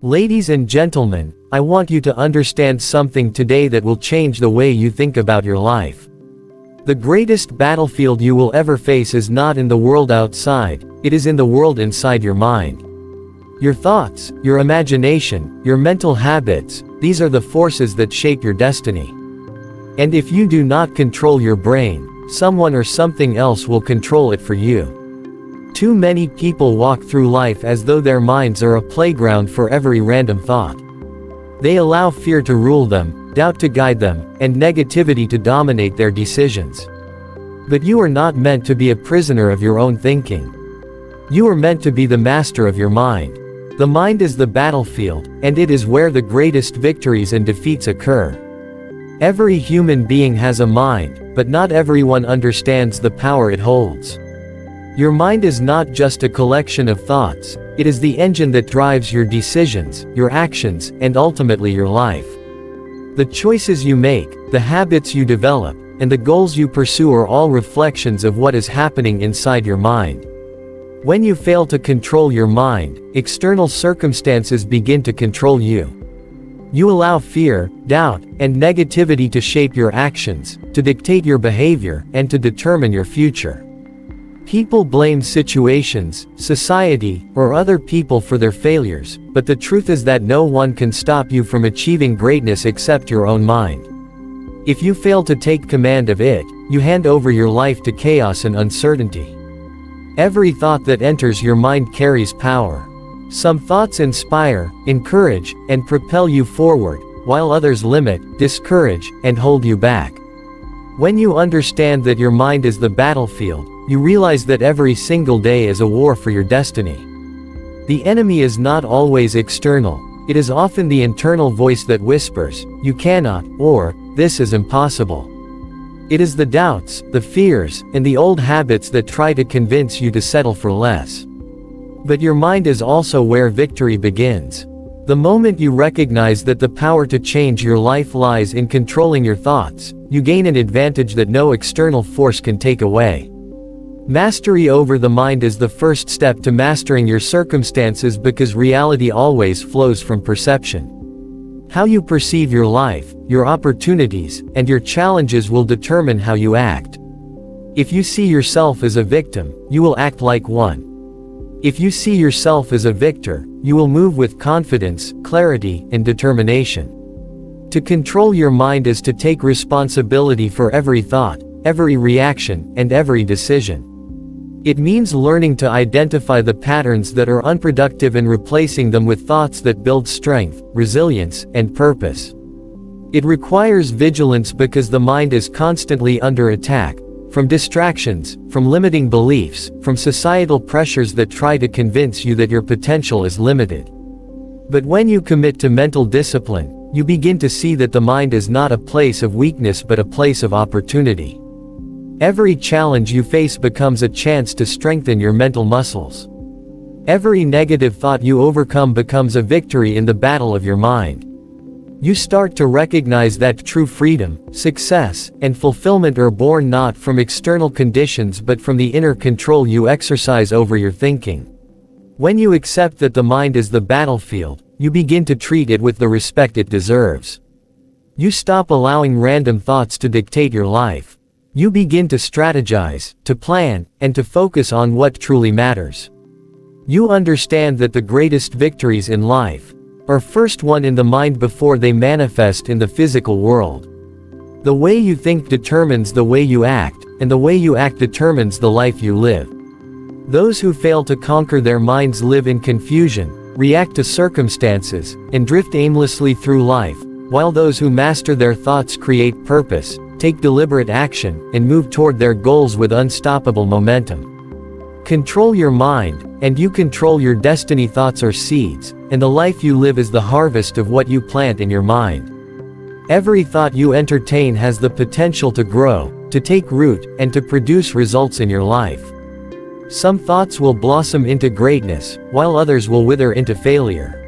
Ladies and gentlemen, I want you to understand something today that will change the way you think about your life. The greatest battlefield you will ever face is not in the world outside, it is in the world inside your mind. Your thoughts, your imagination, your mental habits, these are the forces that shape your destiny. And if you do not control your brain, someone or something else will control it for you. Too many people walk through life as though their minds are a playground for every random thought. They allow fear to rule them, doubt to guide them, and negativity to dominate their decisions. But you are not meant to be a prisoner of your own thinking. You are meant to be the master of your mind. The mind is the battlefield, and it is where the greatest victories and defeats occur. Every human being has a mind, but not everyone understands the power it holds. Your mind is not just a collection of thoughts, it is the engine that drives your decisions, your actions, and ultimately your life. The choices you make, the habits you develop, and the goals you pursue are all reflections of what is happening inside your mind. When you fail to control your mind, external circumstances begin to control you. You allow fear, doubt, and negativity to shape your actions, to dictate your behavior, and to determine your future. People blame situations, society, or other people for their failures, but the truth is that no one can stop you from achieving greatness except your own mind. If you fail to take command of it, you hand over your life to chaos and uncertainty. Every thought that enters your mind carries power. Some thoughts inspire, encourage, and propel you forward, while others limit, discourage, and hold you back. When you understand that your mind is the battlefield, you realize that every single day is a war for your destiny. The enemy is not always external, it is often the internal voice that whispers, "You cannot," or, "This is impossible." It is the doubts, the fears, and the old habits that try to convince you to settle for less. But your mind is also where victory begins. The moment you recognize that the power to change your life lies in controlling your thoughts, you gain an advantage that no external force can take away. Mastery over the mind is the first step to mastering your circumstances because reality always flows from perception. How you perceive your life, your opportunities, and your challenges will determine how you act. If you see yourself as a victim, you will act like one. If you see yourself as a victor, you will move with confidence, clarity, and determination. To control your mind is to take responsibility for every thought, every reaction, and every decision. It means learning to identify the patterns that are unproductive and replacing them with thoughts that build strength, resilience, and purpose. It requires vigilance because the mind is constantly under attack, from distractions, from limiting beliefs, from societal pressures that try to convince you that your potential is limited. But when you commit to mental discipline, you begin to see that the mind is not a place of weakness but a place of opportunity. Every challenge you face becomes a chance to strengthen your mental muscles. Every negative thought you overcome becomes a victory in the battle of your mind. You start to recognize that true freedom, success, and fulfillment are born not from external conditions but from the inner control you exercise over your thinking. When you accept that the mind is the battlefield, you begin to treat it with the respect it deserves. You stop allowing random thoughts to dictate your life. You begin to strategize, to plan, and to focus on what truly matters. You understand that the greatest victories in life are first won in the mind before they manifest in the physical world. The way you think determines the way you act, and the way you act determines the life you live. Those who fail to conquer their minds live in confusion, react to circumstances, and drift aimlessly through life, while those who master their thoughts create purpose, take deliberate action, and move toward their goals with unstoppable momentum. Control your mind, and you control your destiny. Thoughts are seeds, and the life you live is the harvest of what you plant in your mind. Every thought you entertain has the potential to grow, to take root, and to produce results in your life. Some thoughts will blossom into greatness, while others will wither into failure.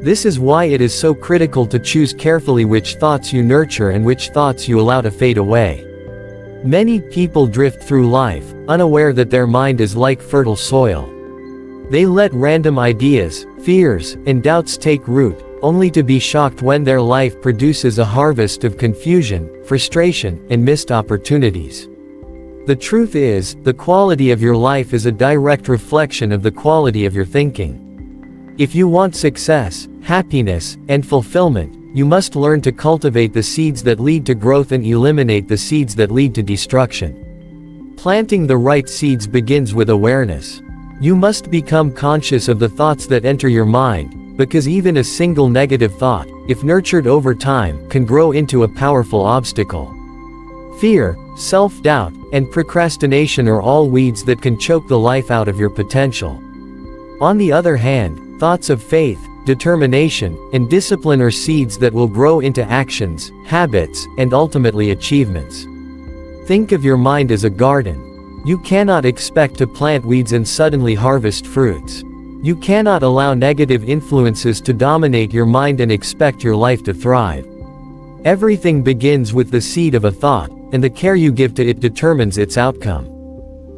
This is why it is so critical to choose carefully which thoughts you nurture and which thoughts you allow to fade away. Many people drift through life, unaware that their mind is like fertile soil. They let random ideas, fears, and doubts take root, only to be shocked when their life produces a harvest of confusion, frustration, and missed opportunities. The truth is, the quality of your life is a direct reflection of the quality of your thinking. If you want success, happiness, and fulfillment, you must learn to cultivate the seeds that lead to growth and eliminate the seeds that lead to destruction. Planting the right seeds begins with awareness. You must become conscious of the thoughts that enter your mind, because even a single negative thought, if nurtured over time, can grow into a powerful obstacle. Fear, self-doubt, and procrastination are all weeds that can choke the life out of your potential. On the other hand, thoughts of faith, determination, and discipline are seeds that will grow into actions, habits, and ultimately achievements. Think of your mind as a garden. You cannot expect to plant weeds and suddenly harvest fruits. You cannot allow negative influences to dominate your mind and expect your life to thrive. Everything begins with the seed of a thought, and the care you give to it determines its outcome.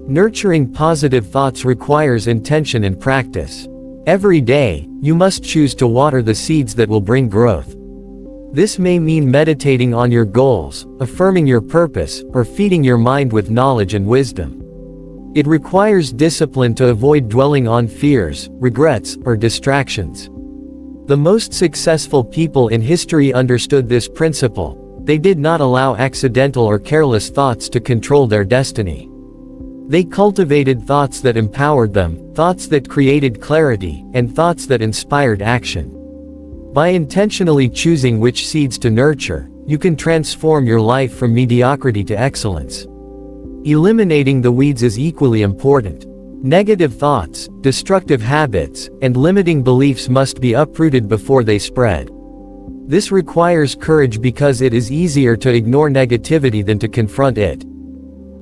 Nurturing positive thoughts requires intention and practice. Every day, you must choose to water the seeds that will bring growth. This may mean meditating on your goals, affirming your purpose, or feeding your mind with knowledge and wisdom. It requires discipline to avoid dwelling on fears, regrets, or distractions. The most successful people in history understood this principle. They did not allow accidental or careless thoughts to control their destiny. They cultivated thoughts that empowered them, thoughts that created clarity, and thoughts that inspired action. By intentionally choosing which seeds to nurture, you can transform your life from mediocrity to excellence. Eliminating the weeds is equally important. Negative thoughts, destructive habits, and limiting beliefs must be uprooted before they spread. This requires courage because it is easier to ignore negativity than to confront it.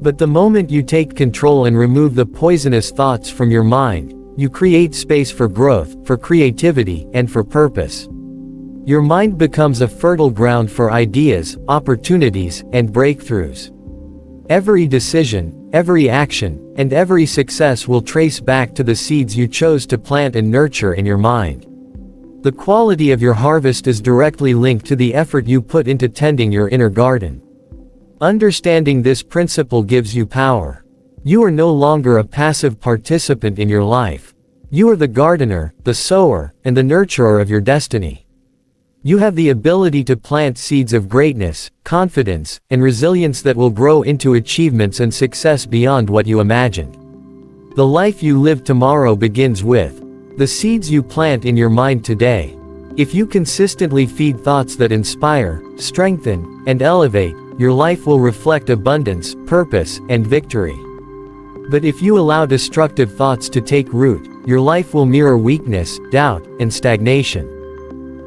But the moment you take control and remove the poisonous thoughts from your mind, you create space for growth, for creativity, and for purpose. Your mind becomes a fertile ground for ideas, opportunities, and breakthroughs. Every decision, every action, and every success will trace back to the seeds you chose to plant and nurture in your mind. The quality of your harvest is directly linked to the effort you put into tending your inner garden. Understanding this principle gives you power. You are no longer a passive participant in your life. You are the gardener, the sower, and the nurturer of your destiny. You have the ability to plant seeds of greatness, confidence, and resilience that will grow into achievements and success beyond what you imagined. The life you live tomorrow begins with the seeds you plant in your mind today. If you consistently feed thoughts that inspire, strengthen, and elevate, your life will reflect abundance, purpose, and victory. But if you allow destructive thoughts to take root, your life will mirror weakness, doubt, and stagnation.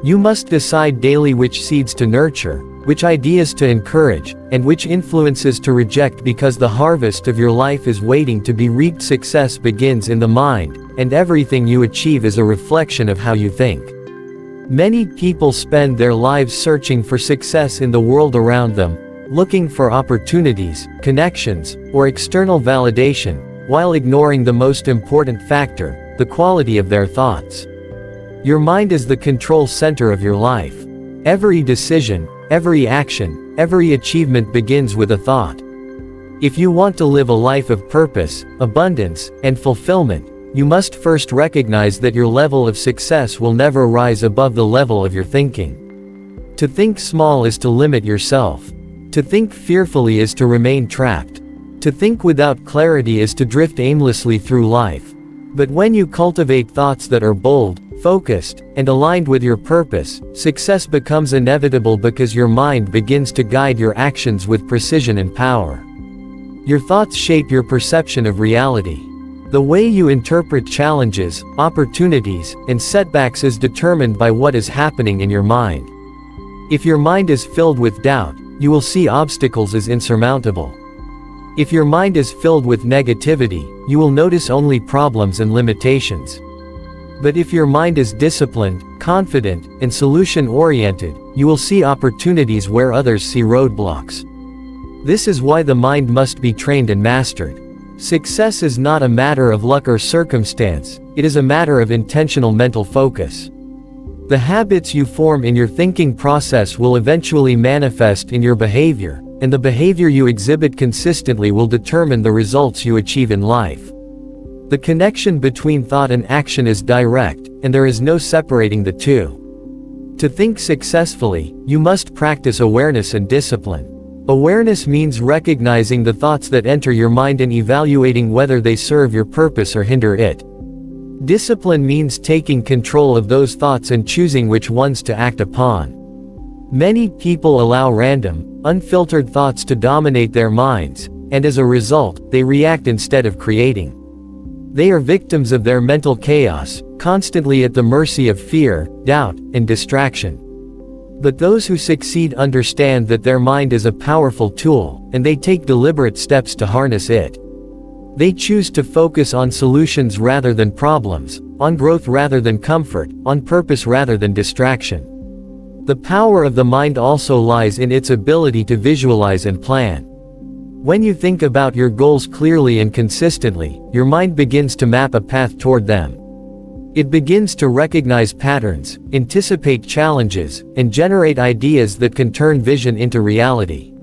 You must decide daily which seeds to nurture, which ideas to encourage, and which influences to reject, because the harvest of your life is waiting to be reaped. Success begins in the mind, and everything you achieve is a reflection of how you think. Many people spend their lives searching for success in the world around them, looking for opportunities, connections, or external validation, while ignoring the most important factor, the quality of their thoughts. Your mind is the control center of your life. Every decision, every action, every achievement begins with a thought. If you want to live a life of purpose, abundance, and fulfillment, you must first recognize that your level of success will never rise above the level of your thinking. To think small is to limit yourself. To think fearfully is to remain trapped. To think without clarity is to drift aimlessly through life. But when you cultivate thoughts that are bold, focused, and aligned with your purpose, success becomes inevitable because your mind begins to guide your actions with precision and power. Your thoughts shape your perception of reality. The way you interpret challenges, opportunities, and setbacks is determined by what is happening in your mind. If your mind is filled with doubt, you will see obstacles as insurmountable. If your mind is filled with negativity, you will notice only problems and limitations. But if your mind is disciplined, confident, and solution-oriented, you will see opportunities where others see roadblocks. This is why the mind must be trained and mastered. Success is not a matter of luck or circumstance, it is a matter of intentional mental focus. The habits you form in your thinking process will eventually manifest in your behavior, and the behavior you exhibit consistently will determine the results you achieve in life. The connection between thought and action is direct, and there is no separating the two. To think successfully, you must practice awareness and discipline. Awareness means recognizing the thoughts that enter your mind and evaluating whether they serve your purpose or hinder it. Discipline means taking control of those thoughts and choosing which ones to act upon. Many people allow random, unfiltered thoughts to dominate their minds, and as a result, they react instead of creating. They are victims of their mental chaos, constantly at the mercy of fear, doubt, and distraction. But those who succeed understand that their mind is a powerful tool, and they take deliberate steps to harness it. They choose to focus on solutions rather than problems, on growth rather than comfort, on purpose rather than distraction. The power of the mind also lies in its ability to visualize and plan. When you think about your goals clearly and consistently, your mind begins to map a path toward them. It begins to recognize patterns, anticipate challenges, and generate ideas that can turn vision into reality.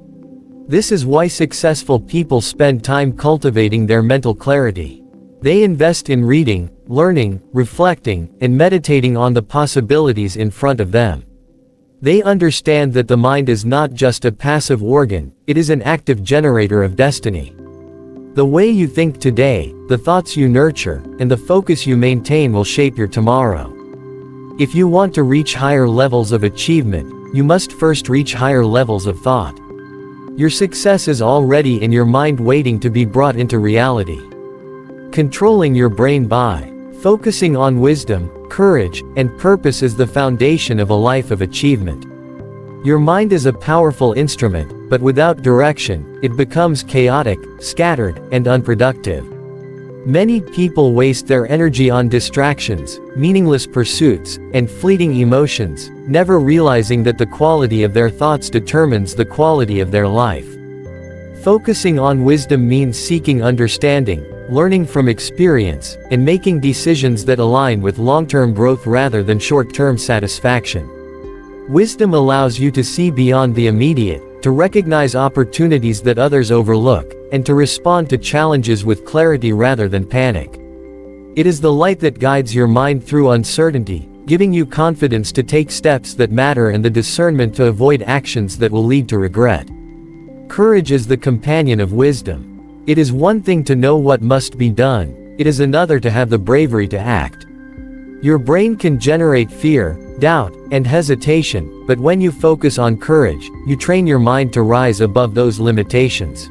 This is why successful people spend time cultivating their mental clarity. They invest in reading, learning, reflecting, and meditating on the possibilities in front of them. They understand that the mind is not just a passive organ, it is an active generator of destiny. The way you think today, the thoughts you nurture, and the focus you maintain will shape your tomorrow. If you want to reach higher levels of achievement, you must first reach higher levels of thought. Your success is already in your mind waiting to be brought into reality. Controlling your brain by focusing on wisdom, courage, and purpose is the foundation of a life of achievement. Your mind is a powerful instrument, but without direction, it becomes chaotic, scattered, and unproductive. Many people waste their energy on distractions, meaningless pursuits, and fleeting emotions, never realizing that the quality of their thoughts determines the quality of their life. Focusing on wisdom means seeking understanding, learning from experience, and making decisions that align with long-term growth rather than short-term satisfaction. Wisdom allows you to see beyond the immediate, to recognize opportunities that others overlook, and to respond to challenges with clarity rather than panic. It is the light that guides your mind through uncertainty, giving you confidence to take steps that matter and the discernment to avoid actions that will lead to regret. Courage is the companion of wisdom. It is one thing to know what must be done, it is another to have the bravery to act. Your brain can generate fear, doubt, and hesitation, but when you focus on courage, you train your mind to rise above those limitations.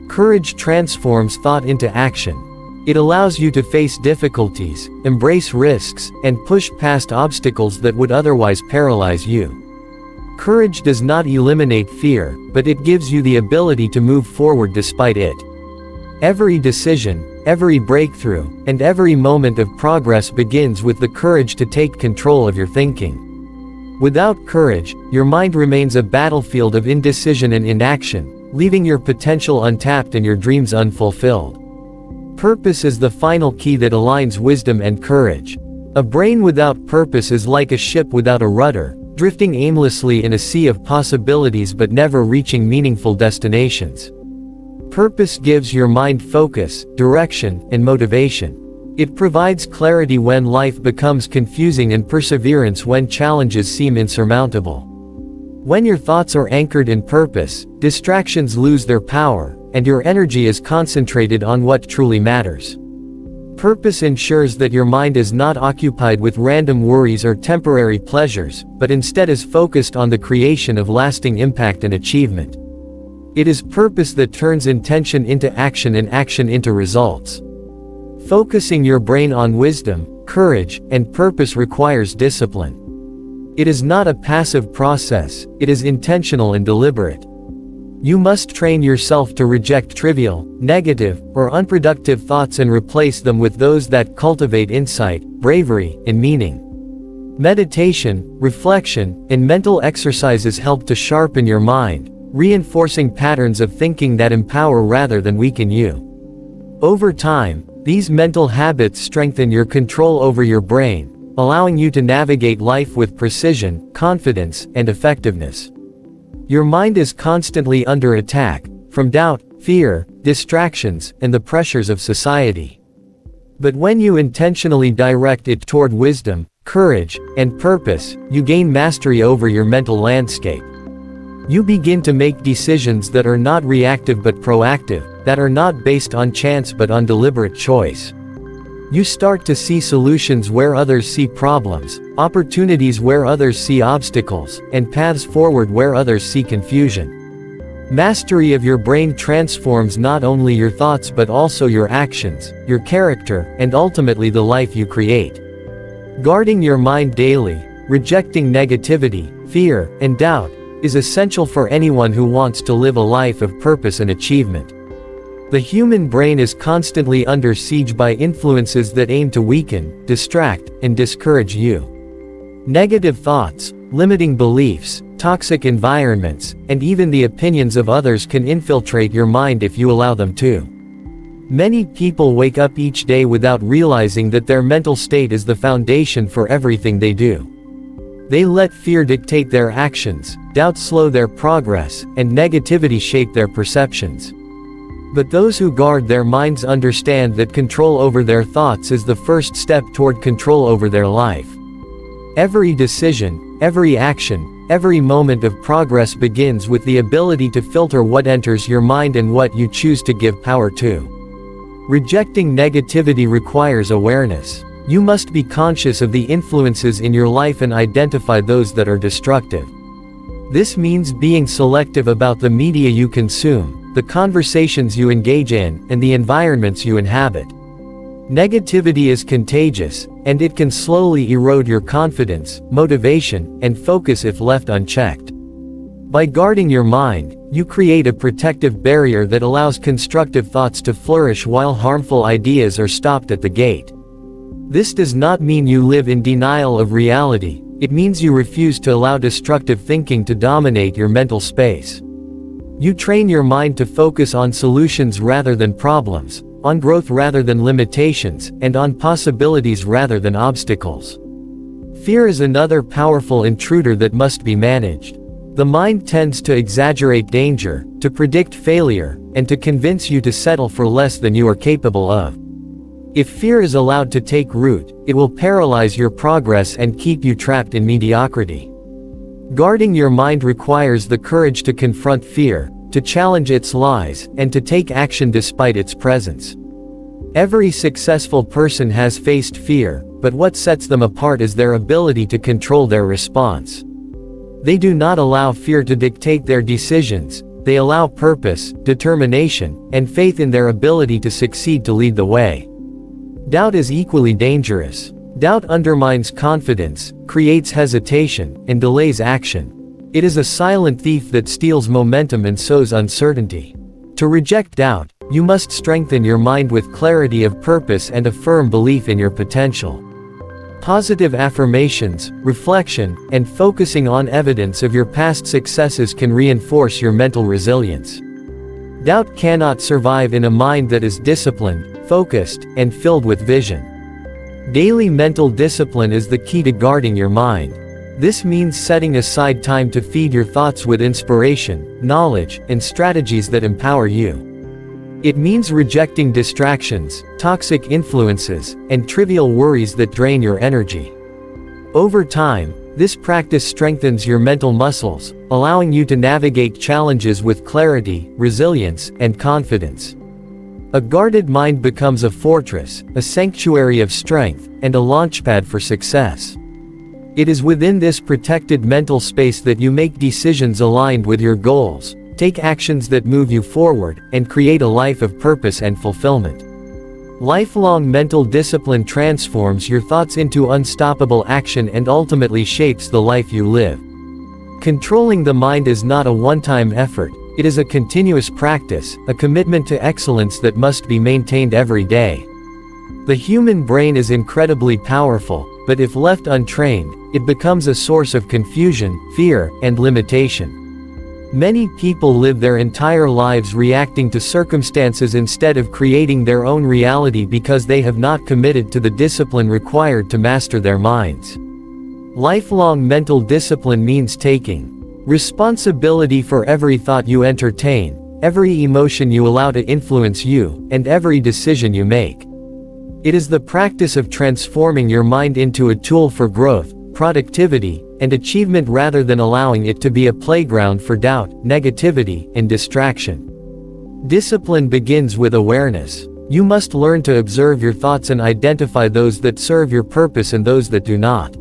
Courage transforms thought into action. It allows you to face difficulties, embrace risks, and push past obstacles that would otherwise paralyze you. Courage does not eliminate fear, but it gives you the ability to move forward despite it. Every decision, every breakthrough, and every moment of progress begins with the courage to take control of your thinking. Without courage, your mind remains a battlefield of indecision and inaction, leaving your potential untapped and your dreams unfulfilled. Purpose is the final key that aligns wisdom and courage. A brain without purpose is like a ship without a rudder, drifting aimlessly in a sea of possibilities but never reaching meaningful destinations. Purpose gives your mind focus, direction, and motivation. It provides clarity when life becomes confusing and perseverance when challenges seem insurmountable. When your thoughts are anchored in purpose, distractions lose their power, and your energy is concentrated on what truly matters. Purpose ensures that your mind is not occupied with random worries or temporary pleasures, but instead is focused on the creation of lasting impact and achievement. It is purpose that turns intention into action and action into results. Focusing your brain on wisdom, courage, and purpose requires discipline. It is not a passive process, it is intentional and deliberate. You must train yourself to reject trivial, negative, or unproductive thoughts and replace them with those that cultivate insight, bravery, and meaning. Meditation, reflection, and mental exercises help to sharpen your mind, reinforcing patterns of thinking that empower rather than weaken you. Over time, these mental habits strengthen your control over your brain, allowing you to navigate life with precision, confidence, and effectiveness. Your mind is constantly under attack, from doubt, fear, distractions, and the pressures of society. But when you intentionally direct it toward wisdom, courage, and purpose, you gain mastery over your mental landscape. You begin to make decisions that are not reactive but proactive, that are not based on chance but on deliberate choice. You start to see solutions where others see problems, opportunities where others see obstacles, and paths forward where others see confusion. Mastery of your brain transforms not only your thoughts but also your actions, your character, and ultimately the life you create. Guarding your mind daily, rejecting negativity, fear, and doubt, is essential for anyone who wants to live a life of purpose and achievement. The human brain is constantly under siege by influences that aim to weaken, distract, and discourage you. Negative thoughts, limiting beliefs, toxic environments, and even the opinions of others can infiltrate your mind if you allow them to. Many people wake up each day without realizing that their mental state is the foundation for everything they do. They let fear dictate their actions, doubt slow their progress, and negativity shape their perceptions. But those who guard their minds understand that control over their thoughts is the first step toward control over their life. Every decision, every action, every moment of progress begins with the ability to filter what enters your mind and what you choose to give power to. Rejecting negativity requires awareness. You must be conscious of the influences in your life and identify those that are destructive. This means being selective about the media you consume, the conversations you engage in, and the environments you inhabit. Negativity is contagious, and it can slowly erode your confidence, motivation, and focus if left unchecked. By guarding your mind, you create a protective barrier that allows constructive thoughts to flourish while harmful ideas are stopped at the gate. This does not mean you live in denial of reality, it means you refuse to allow destructive thinking to dominate your mental space. You train your mind to focus on solutions rather than problems, on growth rather than limitations, and on possibilities rather than obstacles. Fear is another powerful intruder that must be managed. The mind tends to exaggerate danger, to predict failure, and to convince you to settle for less than you are capable of. If fear is allowed to take root, it will paralyze your progress and keep you trapped in mediocrity. Guarding your mind requires the courage to confront fear, to challenge its lies, and to take action despite its presence. Every successful person has faced fear, but what sets them apart is their ability to control their response. They do not allow fear to dictate their decisions, they allow purpose, determination, and faith in their ability to succeed to lead the way. Doubt is equally dangerous. Doubt undermines confidence, creates hesitation, and delays action. It is a silent thief that steals momentum and sows uncertainty. To reject doubt, you must strengthen your mind with clarity of purpose and a firm belief in your potential. Positive affirmations, reflection, and focusing on evidence of your past successes can reinforce your mental resilience. Doubt cannot survive in a mind that is disciplined, focused, and filled with vision. Daily mental discipline is the key to guarding your mind. This means setting aside time to feed your thoughts with inspiration, knowledge, and strategies that empower you. It means rejecting distractions, toxic influences, and trivial worries that drain your energy. Over time, this practice strengthens your mental muscles, allowing you to navigate challenges with clarity, resilience, and confidence. A guarded mind becomes a fortress, a sanctuary of strength, and a launchpad for success. It is within this protected mental space that you make decisions aligned with your goals, take actions that move you forward, and create a life of purpose and fulfillment. Lifelong mental discipline transforms your thoughts into unstoppable action and ultimately shapes the life you live. Controlling the mind is not a one-time effort, it is a continuous practice, a commitment to excellence that must be maintained every day. The human brain is incredibly powerful, but if left untrained, it becomes a source of confusion, fear, and limitation. Many people live their entire lives reacting to circumstances instead of creating their own reality because they have not committed to the discipline required to master their minds. Lifelong mental discipline means taking responsibility for every thought you entertain, every emotion you allow to influence you, and every decision you make. It is the practice of transforming your mind into a tool for growth, productivity, and achievement rather than allowing it to be a playground for doubt, negativity, and distraction. Discipline begins with awareness. You must learn to observe your thoughts and identify those that serve your purpose and those that do not.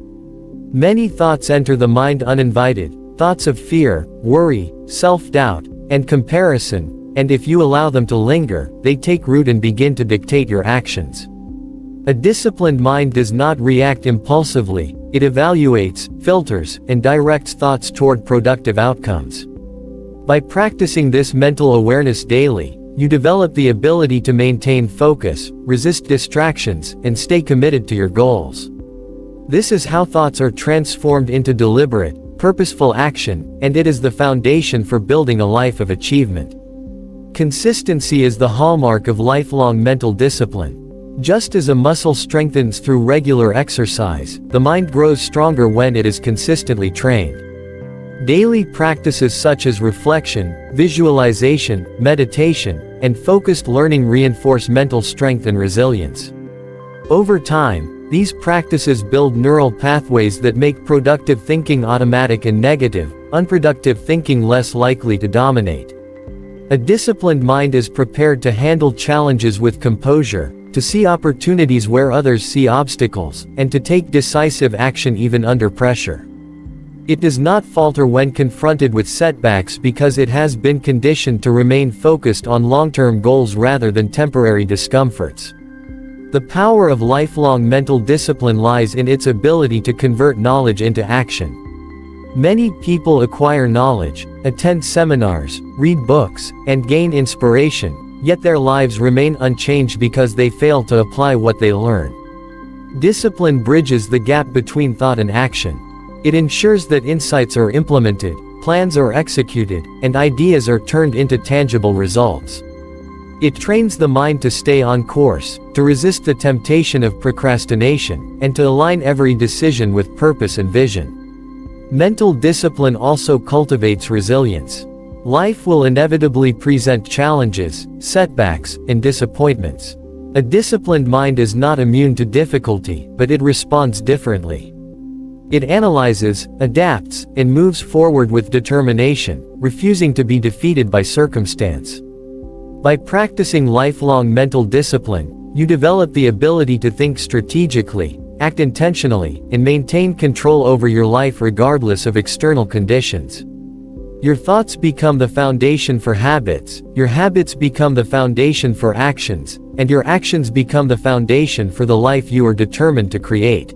Many thoughts enter the mind uninvited, thoughts of fear, worry, self-doubt, and comparison, and if you allow them to linger, they take root and begin to dictate your actions. A disciplined mind does not react impulsively, it evaluates, filters, and directs thoughts toward productive outcomes. By practicing this mental awareness daily, you develop the ability to maintain focus, resist distractions, and stay committed to your goals. This is how thoughts are transformed into deliberate, purposeful action, and it is the foundation for building a life of achievement. Consistency is the hallmark of lifelong mental discipline. Just as a muscle strengthens through regular exercise, the mind grows stronger when it is consistently trained. Daily practices such as reflection, visualization, meditation, and focused learning reinforce mental strength and resilience. Over time, these practices build neural pathways that make productive thinking automatic and negative, unproductive thinking less likely to dominate. A disciplined mind is prepared to handle challenges with composure, to see opportunities where others see obstacles, and to take decisive action even under pressure. It does not falter when confronted with setbacks because it has been conditioned to remain focused on long-term goals rather than temporary discomforts. The power of lifelong mental discipline lies in its ability to convert knowledge into action. Many people acquire knowledge, attend seminars, read books, and gain inspiration, yet their lives remain unchanged because they fail to apply what they learn. Discipline bridges the gap between thought and action. It ensures that insights are implemented, plans are executed, and ideas are turned into tangible results. It trains the mind to stay on course, to resist the temptation of procrastination, and to align every decision with purpose and vision. Mental discipline also cultivates resilience. Life will inevitably present challenges, setbacks, and disappointments. A disciplined mind is not immune to difficulty, but it responds differently. It analyzes, adapts, and moves forward with determination, refusing to be defeated by circumstance. By practicing lifelong mental discipline, you develop the ability to think strategically, act intentionally, and maintain control over your life regardless of external conditions. Your thoughts become the foundation for habits, your habits become the foundation for actions, and your actions become the foundation for the life you are determined to create.